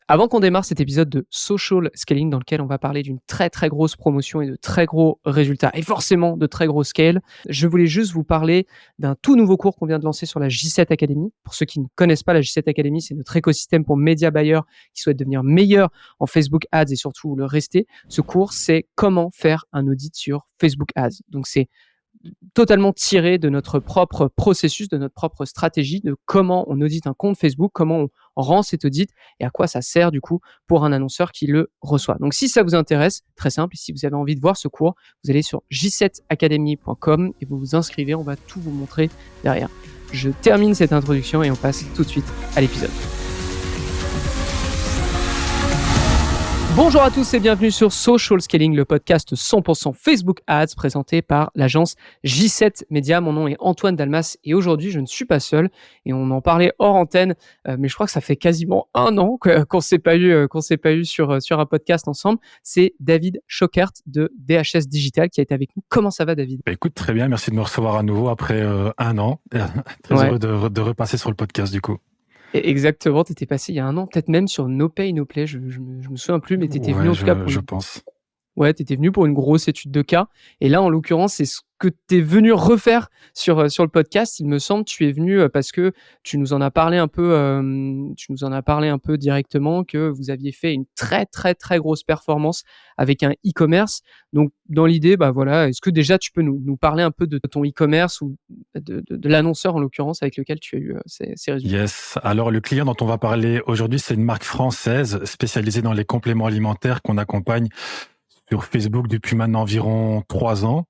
Avant qu'on démarre cet épisode de Social Scaling dans lequel on va parler d'une très très grosse promotion et de très gros résultats et forcément de très gros scale, je voulais juste vous parler d'un tout nouveau cours qu'on vient de lancer sur la J7 Academy. Pour ceux qui ne connaissent pas la J7 Academy, c'est notre écosystème pour média buyers qui souhaitent devenir meilleurs en Facebook Ads et surtout le rester. Ce cours, c'est comment faire un audit sur Facebook Ads. Donc c'est totalement tiré de notre propre processus, de notre propre stratégie, de comment on audite un compte Facebook, comment on rend cet audit et à quoi ça sert du coup pour un annonceur qui le reçoit. Donc si ça vous intéresse, très simple, si vous avez envie de voir ce cours, vous allez sur j7academy.com et vous vous inscrivez, on va tout vous montrer derrière. Je termine cette introduction et on passe tout de suite à l'épisode. Bonjour à tous et bienvenue sur Social Scaling, le podcast 100% Facebook Ads présenté par l'agence J7 Media. Mon nom est Antoine Dalmas et aujourd'hui je ne suis pas seul et on en parlait hors antenne, mais je crois que ça fait quasiment un an qu'on s'est pas eu sur un podcast ensemble. C'est David Schockert de DHS Digital qui a été avec nous. Comment ça va, David ? Écoute, très bien, merci de me recevoir à nouveau après un an. Très heureux de repasser sur le podcast du coup. Exactement, tu étais passé il y a un an, peut-être même sur No Pay No Play, je me souviens plus, mais tu étais venu en tout cas pour je pense. Ouais, tu étais venu pour une grosse étude de cas et là, en l'occurrence, c'est ce que tu es venu refaire sur le podcast. Il me semble, tu es venu, parce que tu nous en as parlé un peu, directement que vous aviez fait une très, très, très grosse performance avec un e-commerce. Donc dans l'idée, voilà, est-ce que déjà tu peux nous parler un peu de ton e-commerce ou de l'annonceur en l'occurrence avec lequel tu as eu, ces résultats? Yes, alors le client dont on va parler aujourd'hui, c'est une marque française spécialisée dans les compléments alimentaires qu'on accompagne sur Facebook depuis maintenant environ 3 ans.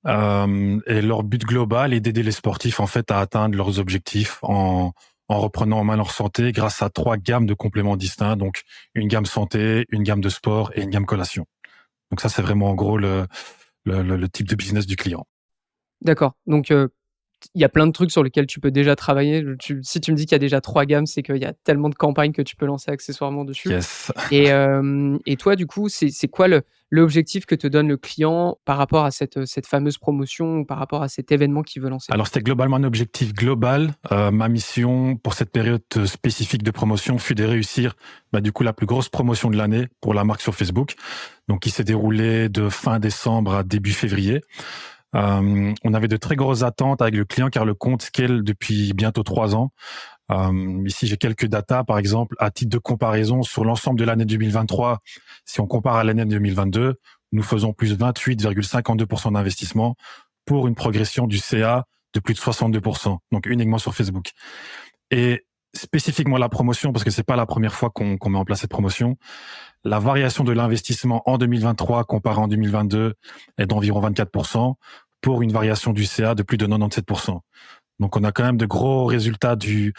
Et leur but global est d'aider les sportifs en fait à atteindre leurs objectifs en reprenant en main leur santé grâce à 3 gammes de compléments distincts, donc une gamme santé, une gamme de sport et une gamme collation. Donc ça, c'est vraiment en gros le type de business du client. D'accord, donc il y a plein de trucs sur lesquels tu peux déjà travailler. Si tu me dis qu'il y a déjà 3 gammes, c'est qu'il y a tellement de campagnes que tu peux lancer accessoirement dessus. Yes. Et toi, du coup, c'est quoi l'objectif que te donne le client par rapport à cette fameuse promotion ou par rapport à cet événement qu'il veut lancer? Alors, c'était globalement un objectif global. Ma mission pour cette période spécifique de promotion fut de réussir, du coup, la plus grosse promotion de l'année pour la marque sur Facebook. Donc, qui s'est déroulée de fin décembre à début février. On avait de très grosses attentes avec le client car le compte scale depuis bientôt 3 ans. Ici, j'ai quelques datas, par exemple, à titre de comparaison sur l'ensemble de l'année 2023. Si on compare à l'année 2022, nous faisons plus de 28,52% d'investissement pour une progression du CA de plus de 62%, donc uniquement sur Facebook. Et spécifiquement la promotion, parce que c'est pas la première fois qu'on met en place cette promotion, la variation de l'investissement en 2023 comparé en 2022 est d'environ 24% pour une variation du CA de plus de 97%. Donc, on a quand même de gros résultats d'une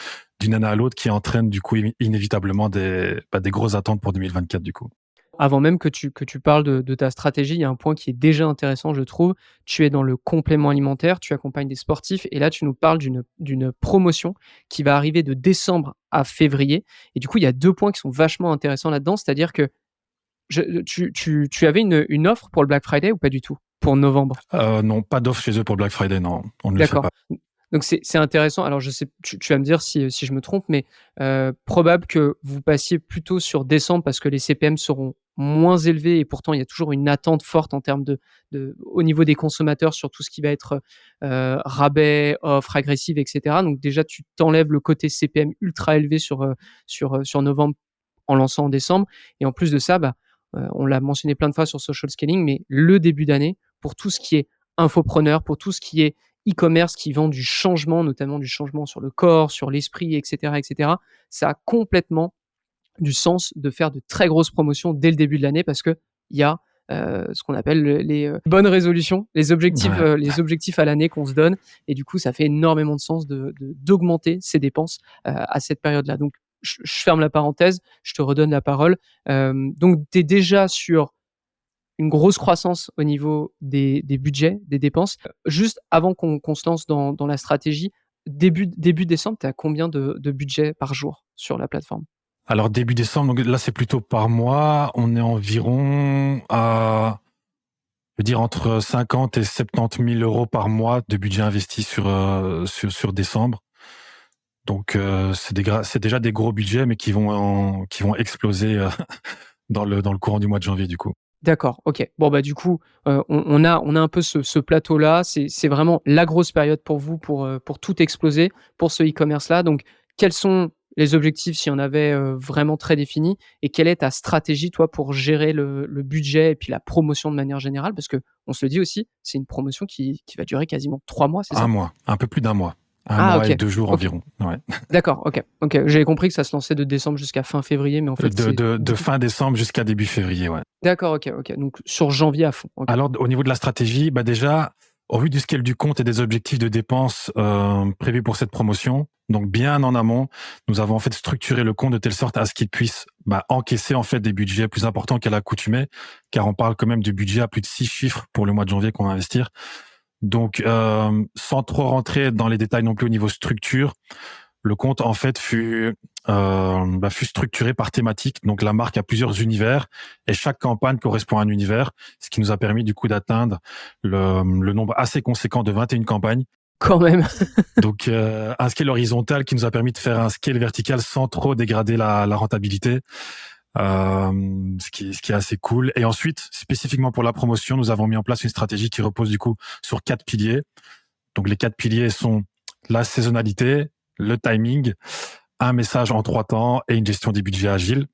année à l'autre qui entraînent du coup inévitablement des grosses attentes pour 2024 du coup. Avant même que tu parles de ta stratégie, il y a un point qui est déjà intéressant, je trouve. Tu es dans le complément alimentaire, tu accompagnes des sportifs et là, tu nous parles d'une promotion qui va arriver de décembre à février et du coup, il y a 2 points qui sont vachement intéressants là-dedans. C'est-à-dire que tu avais une offre pour le Black Friday ou pas du tout? Pour novembre? Non, pas d'offre chez eux pour Black Friday, non, on ne le fait D'accord. pas. Donc c'est intéressant. Alors je sais, tu vas me dire si je me trompe, mais probable que vous passiez plutôt sur décembre parce que les CPM seront moins élevés et pourtant il y a toujours une attente forte en termes de au niveau des consommateurs sur tout ce qui va être, rabais, offres agressives et cetera. Donc déjà tu t'enlèves le côté CPM ultra élevé sur novembre en lançant en décembre et en plus de ça, on l'a mentionné plein de fois sur Social Scaling, mais le début d'année, pour tout ce qui est infopreneur, pour tout ce qui est e-commerce qui vend du changement, notamment du changement sur le corps, sur l'esprit, et cetera, ça a complètement du sens de faire de très grosses promotions dès le début de l'année parce qu'il y a, ce qu'on appelle les bonnes résolutions, Ouais. les objectifs à l'année qu'on se donne et du coup, ça fait énormément de sens d'augmenter ses dépenses, à cette période-là. Donc je ferme la parenthèse, je te redonne la parole. Donc tu es déjà sur une grosse croissance au niveau des budgets, des dépenses. Juste avant qu'on se lance dans la stratégie, début décembre, tu es à combien de budget par jour sur la plateforme? Alors début décembre, donc là c'est plutôt par mois, on est environ à, je veux dire, entre 50 et 70 000 euros par mois de budget investi sur décembre. Donc c'est déjà des gros budgets, mais qui vont exploser dans le courant du mois de janvier du coup. D'accord, OK. Bon, bah, du coup, on a un peu ce plateau-là. C'est vraiment la grosse période pour vous pour tout exploser, pour ce e-commerce-là. Donc quels sont les objectifs, s'il y en avait, vraiment très définis? Et quelle est ta stratégie, toi, pour gérer le budget et puis la promotion de manière générale? Parce qu'on se le dit aussi, c'est une promotion qui va durer quasiment 3 mois, c'est Un ça? mois, un peu plus d'un mois. Un Ah mois et OK, 2 jours OK. environ, ouais. D'accord, OK, OK. J'avais compris que ça se lançait de décembre jusqu'à fin février, mais en fait, c'est De fin décembre jusqu'à début février, ouais. d'accord, OK, OK. Donc sur janvier à fond. OK. Alors, au niveau de la stratégie, bah déjà, au vu du scale du compte et des objectifs de dépenses prévus pour cette promotion, donc bien en amont, nous avons en fait structuré le compte de telle sorte à ce qu'il puisse encaisser en fait des budgets plus importants qu'à l'accoutumée, car on parle quand même de budget à plus de 6 chiffres pour le mois de janvier qu'on va investir. Donc, sans trop rentrer dans les détails non plus au niveau structure, le compte en fait fut structuré par thématique. Donc la marque a plusieurs univers et chaque campagne correspond à un univers, ce qui nous a permis du coup d'atteindre le nombre assez conséquent de 21 campagnes. Quand même. Donc un scale horizontal qui nous a permis de faire un scale vertical sans trop dégrader la rentabilité, ce qui est assez cool. Et ensuite, spécifiquement pour la promotion, nous avons mis en place une stratégie qui repose du coup sur 4 piliers. Donc les 4 piliers sont la saisonnalité, le timing, un message en 3 temps et une gestion des budgets agiles.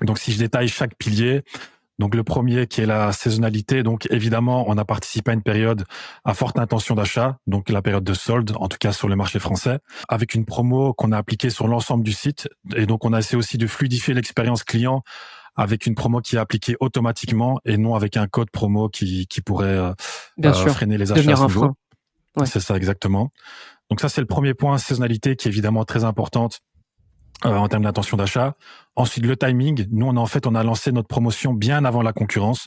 Donc si je détaille chaque pilier, donc le premier qui est la saisonnalité, donc évidemment on a participé à une période à forte intention d'achat, donc la période de solde, en tout cas sur le marché français, avec une promo qu'on a appliquée sur l'ensemble du site. Et donc on a essayé aussi de fluidifier l'expérience client avec une promo qui est appliquée automatiquement et non avec un code promo qui pourrait Bien sûr, freiner les achats à devenir ce un niveau. frein. Ouais. C'est ça exactement. Donc ça, c'est le premier point, saisonnalité, qui est évidemment très importante en termes d'intention d'achat. Ensuite, le timing. Nous, on a lancé notre promotion bien avant la concurrence,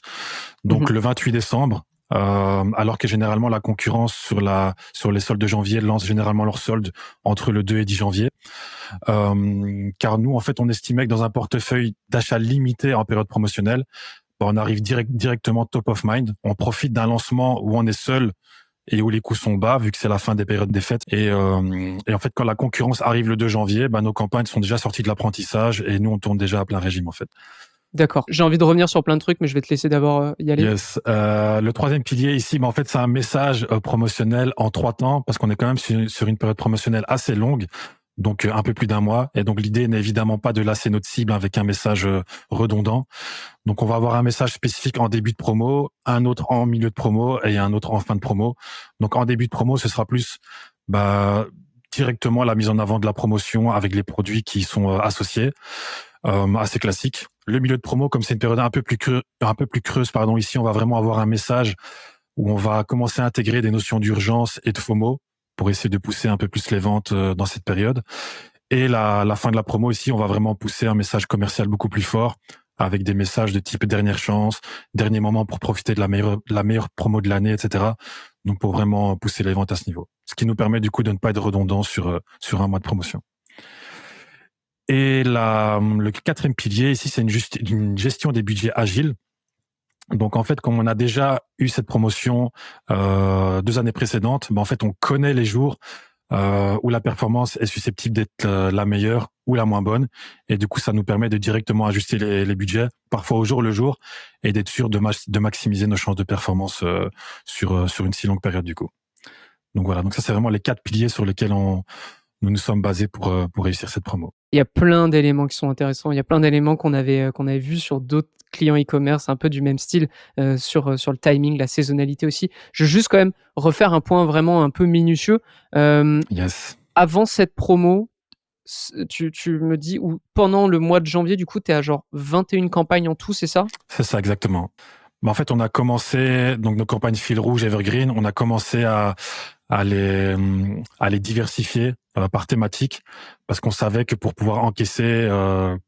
Mmh. donc le 28 décembre, alors que généralement la concurrence sur les soldes de janvier lance généralement leurs soldes entre le 2 et 10 janvier. Car nous, en fait, on estimait que dans un portefeuille d'achat limité en période promotionnelle, on arrive directement top of mind. On profite d'un lancement où on est seul et où les coûts sont bas, vu que c'est la fin des périodes des fêtes. Et en fait, quand la concurrence arrive le 2 janvier, nos campagnes sont déjà sorties de l'apprentissage et nous, on tourne déjà à plein régime, en fait. D'accord. J'ai envie de revenir sur plein de trucs, mais je vais te laisser d'abord, y aller. Yes. Le troisième pilier ici, en fait, c'est un message promotionnel en 3 temps, parce qu'on est quand même sur une période promotionnelle assez longue, donc un peu plus d'un mois. Et donc, l'idée n'est évidemment pas de lasser notre cible avec un message redondant. Donc, on va avoir un message spécifique en début de promo, un autre en milieu de promo et un autre en fin de promo. Donc, en début de promo, ce sera plus directement la mise en avant de la promotion avec les produits qui sont associés, assez classique. Le milieu de promo, comme c'est une période un peu plus creuse, pardon, ici, on va vraiment avoir un message où on va commencer à intégrer des notions d'urgence et de FOMO pour essayer de pousser un peu plus les ventes dans cette période. Et la fin de la promo ici, on va vraiment pousser un message commercial beaucoup plus fort avec des messages de type dernière chance, dernier moment pour profiter de la meilleure promo de l'année, etc. Donc pour vraiment pousser les ventes à ce niveau. Ce qui nous permet du coup de ne pas être redondant sur un mois de promotion. Et le quatrième pilier ici, c'est une gestion des budgets agiles. Donc en fait, comme on a déjà eu cette promotion 2 années précédentes, en fait on connaît les jours où la performance est susceptible d'être la meilleure ou la moins bonne, et du coup ça nous permet de directement ajuster les budgets, parfois au jour le jour, et d'être sûr de maximiser nos chances de performance sur une si longue période du coup. Donc voilà, donc ça c'est vraiment les 4 piliers sur lesquels nous nous sommes basés pour réussir cette promo. Il y a plein d'éléments qui sont intéressants. Il y a plein d'éléments qu'on avait vus sur d'autres clients e-commerce un peu du même style, sur le timing, la saisonnalité aussi. Je veux juste quand même refaire un point vraiment un peu minutieux. Yes. Avant cette promo, tu me dis ou pendant le mois de janvier, du coup, tu es à genre 21 campagnes en tout, c'est ça? C'est ça, exactement. En fait, on a commencé, donc nos campagnes fil rouge, evergreen, on a commencé à les diversifier par thématique, parce qu'on savait que pour pouvoir encaisser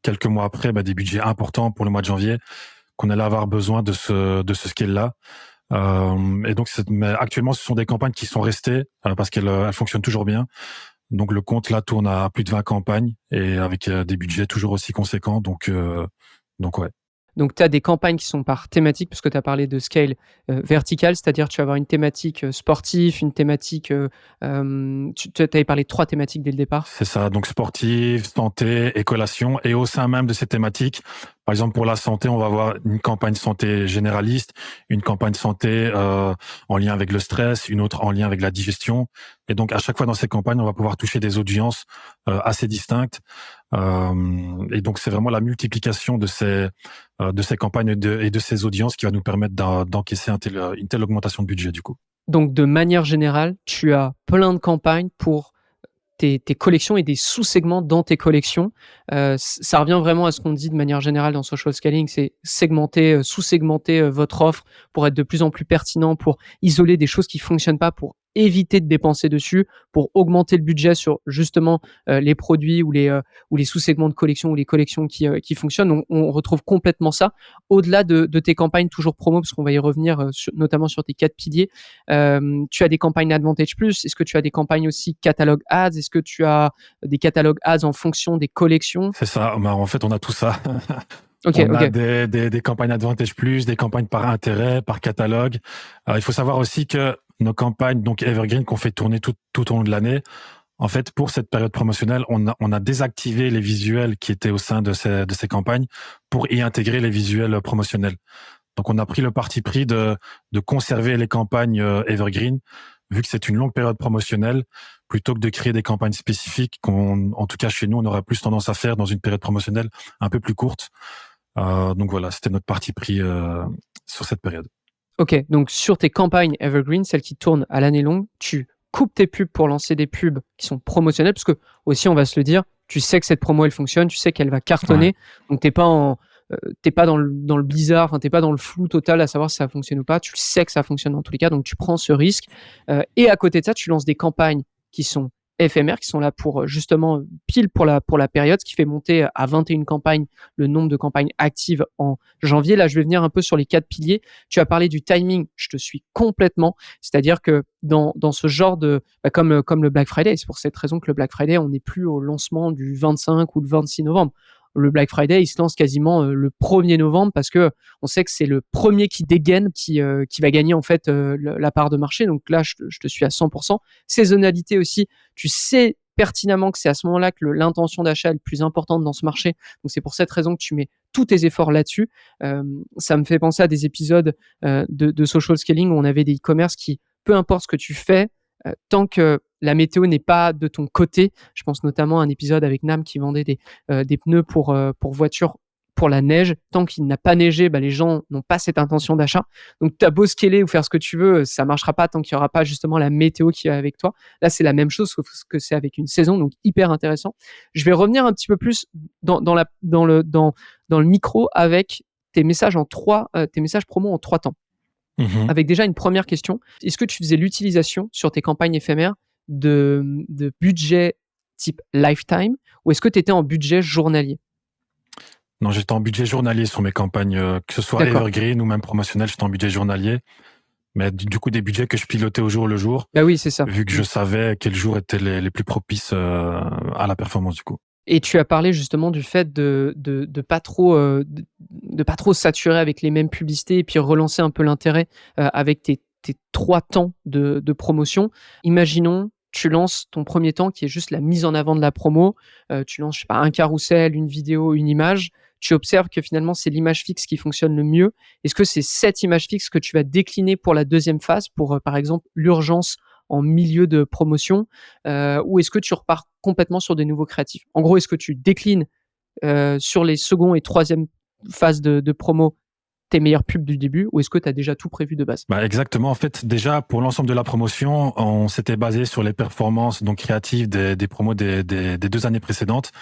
quelques mois après des budgets importants pour le mois de janvier, qu'on allait avoir besoin de ce scale-là. Et donc, mais actuellement, ce sont des campagnes qui sont restées parce qu'elles fonctionnent toujours bien. Donc, le compte là tourne à plus de 20 campagnes et avec des budgets toujours aussi conséquents. Donc ouais. Donc, tu as des campagnes qui sont par thématique, parce que tu as parlé de scale vertical, c'est-à-dire tu vas avoir une thématique sportive, une thématique. Tu avais parlé de 3 thématiques dès le départ. C'est ça, donc sportive, santé et collation. Et au sein même de ces thématiques, par exemple pour la santé, on va avoir une campagne santé généraliste, une campagne santé en lien avec le stress, une autre en lien avec la digestion. Et donc à chaque fois dans ces campagnes, on va pouvoir toucher des audiences assez distinctes. Et donc c'est vraiment la multiplication de ces campagnes et de ces audiences qui va nous permettre d'encaisser une telle augmentation de budget du coup. Donc, de manière générale, tu as plein de campagnes pour tes collections et des sous-segments dans tes collections. Ça revient vraiment à ce qu'on dit de manière générale dans social scaling, c'est segmenter, sous-segmenter votre offre pour être de plus en plus pertinent, pour isoler des choses qui fonctionnent pas, pour éviter de dépenser dessus, pour augmenter le budget sur justement les produits ou les sous-segments de collection ou les collections qui fonctionnent. Donc, on retrouve complètement ça. Au-delà de tes campagnes toujours promo, parce qu'on va y revenir notamment sur tes 4 piliers, tu as des campagnes Advantage Plus. Est-ce que tu as des campagnes aussi catalogue ads? Est-ce que tu as des catalogues ads en fonction des collections? C'est ça, bah, en fait on a tout ça. Ok, On a ok. des campagnes Advantage Plus, des campagnes par intérêt, par catalogue. Il faut savoir aussi que nos campagnes, donc Evergreen, qu'on fait tourner tout au long de l'année, en fait, pour cette période promotionnelle, on a désactivé les visuels qui étaient au sein de ces campagnes pour y intégrer les visuels promotionnels. Donc, on a pris le parti pris de conserver les campagnes Evergreen, vu que c'est une longue période promotionnelle, plutôt que de créer des campagnes spécifiques en tout cas chez nous, on aurait plus tendance à faire dans une période promotionnelle un peu plus courte. Donc voilà, c'était notre parti pris sur cette période. Ok, donc sur tes campagnes Evergreen, celles qui tournent à l'année longue, tu coupes tes pubs pour lancer des pubs qui sont promotionnelles, parce que aussi, on va se le dire, tu sais que cette promo, elle fonctionne, tu sais qu'elle va Ouais. cartonner, donc t'es pas dans le blizzard, enfin, t'es pas dans le flou total à savoir si ça fonctionne ou pas, tu sais que ça fonctionne dans tous les cas, donc tu prends ce risque. Et à côté de ça, tu lances des campagnes qui sont éphémères, qui sont là pour justement pile pour la période, ce qui fait monter à 21 campagnes le nombre de campagnes actives en janvier. Là, je vais venir un peu sur les 4 piliers. Tu as parlé du timing, je te suis complètement. C'est-à-dire que dans ce genre comme le Black Friday, c'est pour cette raison que le Black Friday, on n'est plus au lancement du 25 ou le 26 novembre. Le Black Friday, il se lance quasiment le 1er novembre, parce que on sait que c'est le premier qui dégaine qui va gagner en fait la part de marché. Donc là, je te suis à 100%. Saisonnalité aussi, tu sais pertinemment que c'est à ce moment-là que l'intention d'achat est le plus importante dans ce marché. Donc c'est pour cette raison que tu mets tous tes efforts là-dessus. Ça me fait penser à des épisodes de social scaling où on avait des e-commerce qui, peu importe ce que tu fais, tant que la météo n'est pas de ton côté. Je pense notamment à un épisode avec Nam qui vendait des pneus pour voiture pour la neige. Tant qu'il n'a pas neigé, les gens n'ont pas cette intention d'achat. Donc, tu as beau scaler ou faire ce que tu veux, ça marchera pas tant qu'il n'y aura pas justement la météo qui est avec toi. Là, c'est la même chose, sauf que c'est avec une saison, donc hyper intéressant. Je vais revenir un petit peu plus dans le micro avec tes messages tes messages promo en 3 temps. Mhm. Avec déjà une première question. Est-ce que tu faisais l'utilisation sur tes campagnes éphémères de budget type lifetime, ou est-ce que tu étais en budget journalier? Non, j'étais en budget journalier sur mes campagnes, que ce soit D'accord. Evergreen ou même promotionnel, j'étais en budget journalier. Mais du coup, des budgets que je pilotais au jour le jour, Bah oui, c'est ça. vu que je savais quels jours étaient les plus propices à la performance du coup. Et tu as parlé justement du fait de pas trop de pas trop saturer avec les mêmes publicités et puis relancer un peu l'intérêt avec tes 3 temps de promotion. Imaginons, tu lances ton premier temps qui est juste la mise en avant de la promo. Tu lances, je sais pas, un carrousel, une vidéo, une image. Tu observes que finalement, c'est l'image fixe qui fonctionne le mieux. Est-ce que c'est cette image fixe que tu vas décliner pour la deuxième phase, pour par exemple l'urgence en milieu de promotion, ou est-ce que tu repars complètement sur des nouveaux créatifs? En gros, est-ce que tu déclines sur les second et troisième phases de promo tes meilleures pubs du début, ou est-ce que tu as déjà tout prévu de base? Bah exactement. En fait, déjà pour l'ensemble de la promotion, on s'était basé sur les performances donc créatives des promos des 2 années précédentes.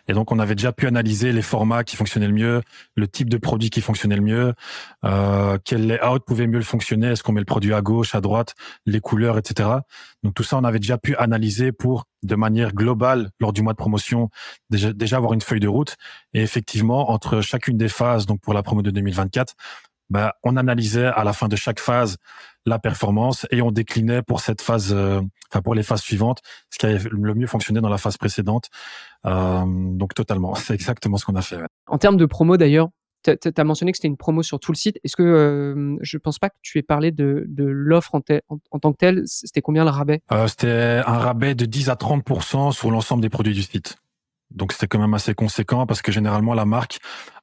Et donc, on avait déjà pu analyser les formats qui fonctionnaient le mieux, le type de produit qui fonctionnait le mieux, quel layout pouvait mieux fonctionner, est-ce qu'on met le produit à gauche, à droite, les couleurs, etc. Donc, tout ça, on avait déjà pu analyser pour, de manière globale, lors du mois de promotion, déjà avoir une feuille de route. Et effectivement, entre chacune des phases, donc pour la promo de 2024, on analysait à la fin de chaque phase la performance et on déclinait pour cette phase, pour les phases suivantes, ce qui avait le mieux fonctionné dans la phase précédente. Donc totalement, c'est exactement ce qu'on a fait. Ouais. En termes de promo d'ailleurs, tu as mentionné que c'était une promo sur tout le site. Est-ce que, je pense pas que tu aies parlé de l'offre en tant que telle. C'était combien le rabais? C'était un rabais de 10 à 30% sur l'ensemble des produits du site. Donc c'était quand même assez conséquent parce que généralement la marque,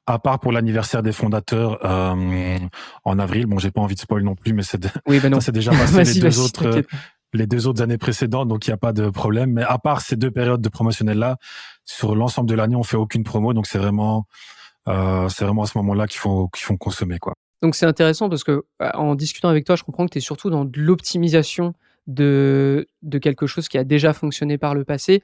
à part pour l'anniversaire des fondateurs en avril, bon j'ai pas envie de spoil non plus, mais Oui, bah, ça non. s'est déjà passé Vas-y, vas-y, t'inquiète. les 2 autres années précédentes, donc il n'y a pas de problème. Mais à part ces 2 périodes de promotionnelles là, sur l'ensemble de l'année, on fait aucune promo, donc c'est vraiment à ce moment-là qu'il faut consommer quoi. Donc c'est intéressant parce que, en discutant avec toi, je comprends que tu es surtout dans de l'optimisation de quelque chose qui a déjà fonctionné par le passé.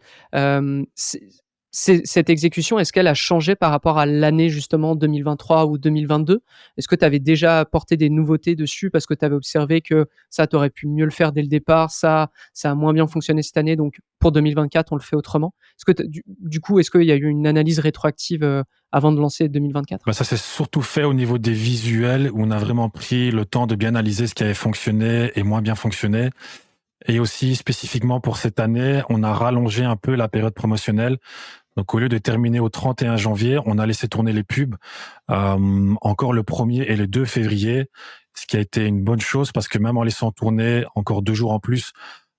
Cette exécution, est-ce qu'elle a changé par rapport à l'année justement 2023 ou 2022? Est-ce que tu avais déjà apporté des nouveautés dessus parce que tu avais observé que ça, tu aurais pu mieux le faire dès le départ, ça a moins bien fonctionné cette année, donc pour 2024, on le fait autrement? Est-ce que du coup, est-ce qu'il y a eu une analyse rétroactive, avant de lancer 2024? Bah, ça s'est surtout fait au niveau des visuels où on a vraiment pris le temps de bien analyser ce qui avait fonctionné et moins bien fonctionné. Et aussi spécifiquement pour cette année, on a rallongé un peu la période promotionnelle. Donc au lieu de terminer au 31 janvier, on a laissé tourner les pubs encore le 1er et le 2 février, ce qui a été une bonne chose parce que même en laissant tourner encore 2 jours en plus,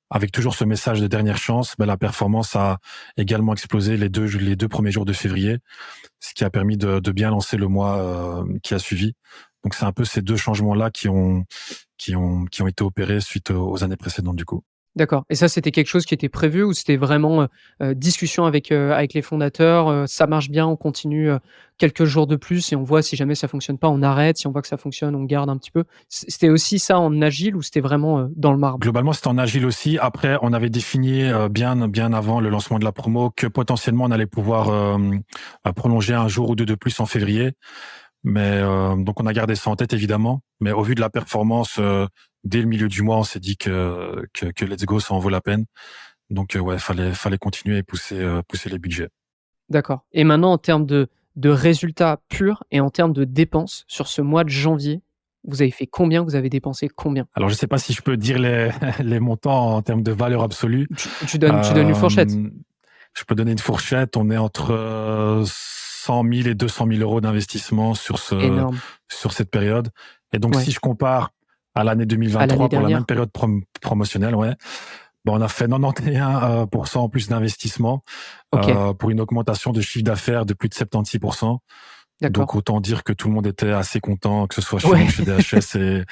avec toujours ce message de dernière chance, ben, la performance a également explosé les deux premiers jours de février, ce qui a permis de bien lancer le mois qui a suivi. Donc c'est un peu ces 2 changements-là qui ont été opérés suite aux années précédentes du coup. D'accord, et ça, c'était quelque chose qui était prévu ou c'était vraiment, discussion avec les fondateurs, ça marche bien, on continue, quelques jours de plus et on voit si jamais ça fonctionne pas, on arrête, si on voit que ça fonctionne, on garde un petit peu? C'était aussi ça en agile ou c'était vraiment, dans le marbre? Globalement, c'était en agile aussi. Après, on avait défini bien avant le lancement de la promo que potentiellement on allait pouvoir prolonger un jour ou 2 de plus en février. Mais donc on a gardé ça en tête évidemment. Mais au vu de la performance dès le milieu du mois, on s'est dit que let's go, ça en vaut la peine. Donc ouais, fallait continuer et pousser les budgets. D'accord, et maintenant en termes de résultats purs et en termes de dépenses sur ce mois de janvier, vous avez fait combien? Vous avez dépensé combien? Alors je sais pas si je peux dire les montants en termes de valeur absolue. Tu donnes une fourchette? Euh, je peux donner une fourchette. On est entre 100 000 et 200 000 euros d'investissement Énorme. sur cette période. Et donc, Ouais, si je compare à l'année à l'année 2023 pour la même dernière? période promotionnelle, ouais, ben, on a fait 91% en plus d'investissement OK, pour une augmentation de chiffre d'affaires de plus de 76%. d'accord. Donc, autant dire que tout le monde était assez content, que ce soit chez Ouais. nous, chez DHS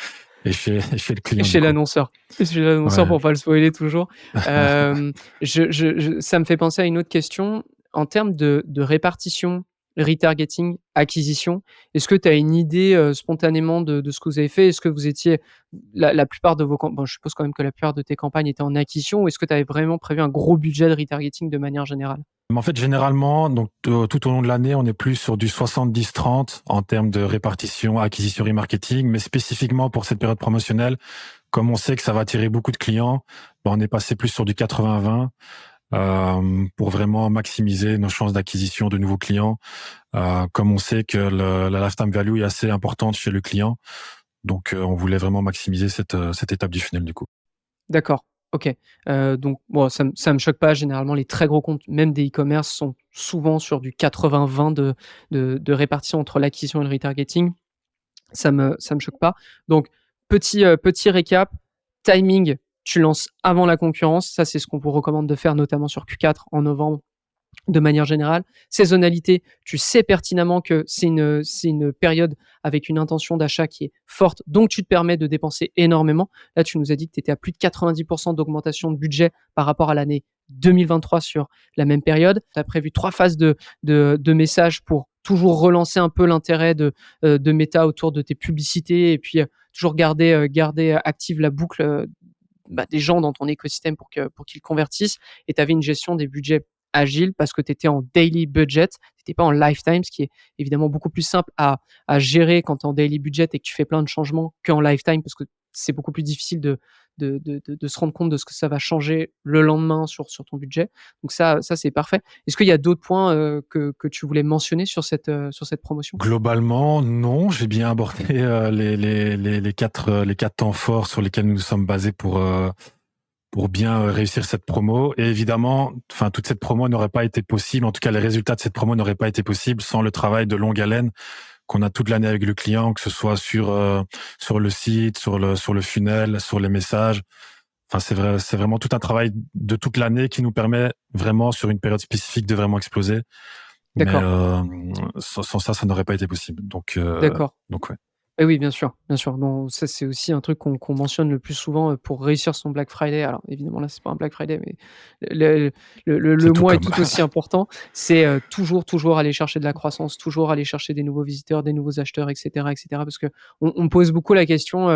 et chez le client, du Chez coup. l'annonceur. Chez l'annonceur Ouais. pour pas le spoiler toujours. Ça me fait penser à une autre question. En termes de répartition, retargeting, acquisition, est-ce que tu as une idée, spontanément de ce que vous avez fait? Est-ce que vous étiez la plupart de vos bon, je suppose quand même que la plupart de tes campagnes étaient en acquisition ou est-ce que tu avais vraiment prévu un gros budget de retargeting de manière générale? Mais en fait, généralement, donc tout au long de l'année, on est plus sur du 70-30 en termes de répartition, acquisition, remarketing. Mais spécifiquement pour cette période promotionnelle, comme on sait que ça va attirer beaucoup de clients, ben, on est passé plus sur du 80-20 pour vraiment maximiser nos chances d'acquisition de nouveaux clients. Comme on sait que la lifetime value est assez importante chez le client, donc on voulait vraiment maximiser cette étape du funnel du coup. D'accord, OK. Donc bon, ça me choque pas. Généralement, les très gros comptes, même des e-commerce, sont souvent sur du 80-20 de répartition entre l'acquisition et le retargeting. Ça me choque pas. Donc petit récap, timing, tu lances avant la concurrence. Ça, c'est ce qu'on vous recommande de faire, notamment sur Q4 en novembre de manière générale. Saisonnalité, tu sais pertinemment que c'est une période avec une intention d'achat qui est forte, donc tu te permets de dépenser énormément. Là, tu nous as dit que tu étais à plus de 90 d'augmentation de budget par rapport à l'année 2023 sur la même période. Tu as prévu 3 phases de messages pour toujours relancer un peu l'intérêt de Meta autour de tes publicités et puis, toujours garder active la boucle, des gens dans ton écosystème pour qu'ils convertissent, et tu avais une gestion des budgets agile parce que tu étais en daily budget, tu étais pas en lifetime, ce qui est évidemment beaucoup plus simple à gérer quand tu es en daily budget et que tu fais plein de changements qu'en lifetime parce que c'est beaucoup plus difficile de se rendre compte de ce que ça va changer le lendemain sur ton budget. Donc ça c'est parfait. Est-ce qu'il y a d'autres points, que tu voulais mentionner sur cette promotion? Globalement, non, j'ai bien abordé les quatre temps forts sur lesquels nous nous sommes basés pour bien réussir cette promo. Et évidemment, enfin, toute cette promo n'aurait pas été possible, en tout cas les résultats de cette promo n'auraient pas été possibles sans le travail de longue haleine qu'on a toute l'année avec le client, que ce soit sur le site, sur le funnel, sur les messages. Enfin, c'est vraiment tout un travail de toute l'année qui nous permet vraiment, sur une période spécifique, de vraiment exploser. Mais D'accord, sans ça, ça n'aurait pas été possible. d'accord. Donc ouais. Et oui, bien sûr, bien sûr. Bon, ça, c'est aussi un truc qu'on mentionne le plus souvent, pour réussir son Black Friday. Alors évidemment, là, c'est pas un Black Friday, mais le le C'est tout mois est comme. tout aussi important. C'est, toujours aller chercher de la croissance, toujours aller chercher des nouveaux visiteurs, des nouveaux acheteurs et cetera. Parce qu'on me pose beaucoup la question,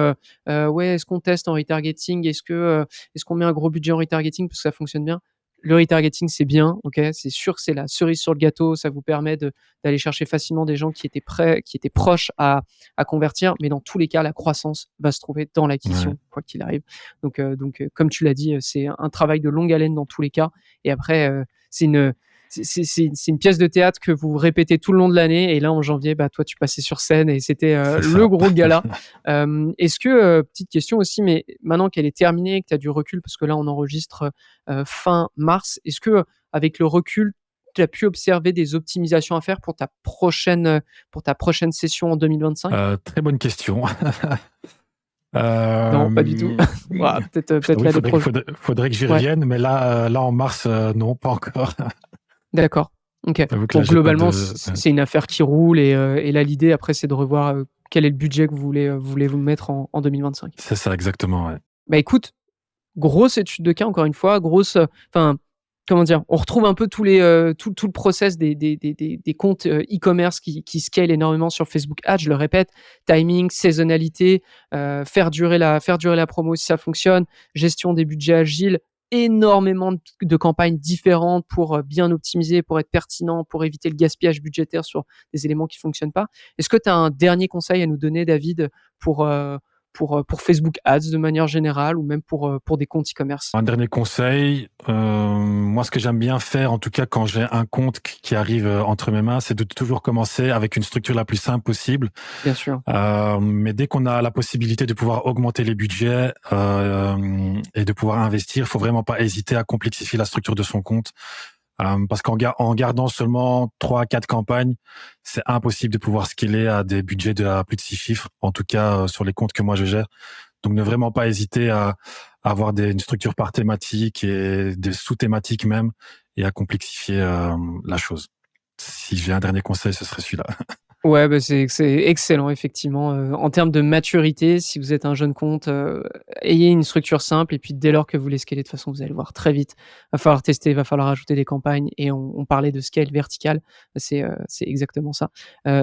«Ouais, est-ce qu'on teste en retargeting? Est-ce qu'on met un gros budget en retargeting parce que ça fonctionne bien?» Le retargeting, c'est bien, OK, c'est sûr que c'est la cerise sur le gâteau. Ça vous permet d'aller chercher facilement des gens qui étaient prêts, qui étaient proches à convertir, mais dans tous les cas, la croissance va se trouver dans Ouais. l'acquisition, quoi qu'il arrive. Donc, comme tu l'as dit, c'est un travail de longue haleine dans tous les cas. Et après, c'est une, c'est une pièce de théâtre que vous répétez tout le long de l'année. Et là, en janvier, bah, toi, tu passais sur scène et c'était C'est le ça. gros gala. Est-ce que, petite question aussi, mais maintenant qu'elle est terminée, que tu as du recul, parce que là, on enregistre fin mars, est-ce que, avec le recul, tu as pu observer des optimisations à faire pour ta prochaine session en 2025? Très bonne question. Non, pas du tout. Hem, Ouah, je peut-être t'avoue, il l'année faudrait prochaine. faudrait faudrait que j'y Ouais, revienne, mais là, en mars, non, pas encore. d'accord. OK. J'avoue que Bon, là, j'ai pas globalement, de c'est une affaire qui roule et là, l'idée après, c'est de revoir, quel est le budget que vous voulez vous mettre en 2025. c'est ça exactement, ouais. Bah, écoute, grosse étude de cas encore une fois, grosse, enfin, comment dire? On retrouve un peu tout le process des comptes, e-commerce qui scale énormément sur Facebook Ads. Je le répète, timing, saisonnalité, faire durer la promo si ça fonctionne, gestion des budgets agiles, énormément de campagnes différentes pour, bien optimiser, pour être pertinent, pour éviter le gaspillage budgétaire sur des éléments qui fonctionnent pas. Est-ce que tu as un dernier conseil à nous donner, David, pour, pour Facebook Ads de manière générale ou même pour des comptes e-commerce? Un dernier conseil, moi, ce que j'aime bien faire, en tout cas quand j'ai un compte qui arrive, entre mes mains, c'est de toujours commencer avec une structure la plus simple possible. Bien sûr. Mais dès qu'on a la possibilité de pouvoir augmenter les budgets, et de pouvoir investir, faut vraiment pas hésiter à complexifier la structure de son compte. Parce en gardant seulement 3 à 4 campagnes, c'est impossible de pouvoir scaler à des budgets à plus de 6 chiffres, en tout cas, sur les comptes que moi je gère. Donc ne vraiment pas hésiter à avoir une structure par thématique et des sous-thématiques même, et à complexifier, la chose. Si j'ai un dernier conseil, ce serait celui-là. Ouais, bah, c'est excellent effectivement, en termes de maturité, si vous êtes un jeune compte, ayez une structure simple et puis dès lors que vous les scalez, de toute façon, vous allez voir très vite, va falloir tester, va falloir ajouter des campagnes et on parlait de scale vertical, c'est exactement ça.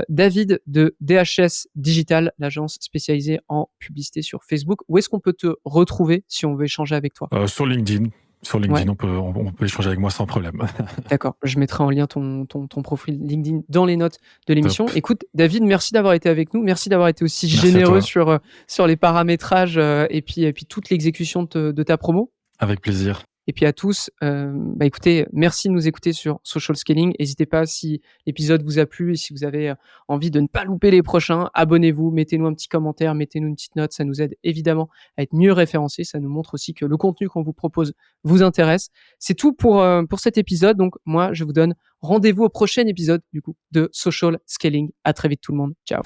David de DHS Digital, l'agence spécialisée en publicité sur Facebook. Où est-ce qu'on peut te retrouver si on veut échanger avec toi? Sur LinkedIn. Sur Ouais. LinkedIn, on peut échanger avec moi sans problème. D'accord, je mettrai en lien ton profil LinkedIn dans les notes de Top. l'émission. Écoute, David, merci d'avoir été avec nous. Merci d'avoir été aussi Merci à généreux toi. sur les paramétrages, et puis toute l'exécution de ta promo. Avec plaisir. Et puis à tous, bah, écoutez, merci de nous écouter sur Social Scaling. N'hésitez pas, si l'épisode vous a plu et si vous avez, envie de ne pas louper les prochains, abonnez-vous, mettez-nous un petit commentaire, mettez-nous une petite note. Ça nous aide évidemment à être mieux référencés. Ça nous montre aussi que le contenu qu'on vous propose vous intéresse. C'est tout pour cet épisode. Donc moi, je vous donne rendez-vous au prochain épisode du coup de Social Scaling. À très vite tout le monde. Ciao.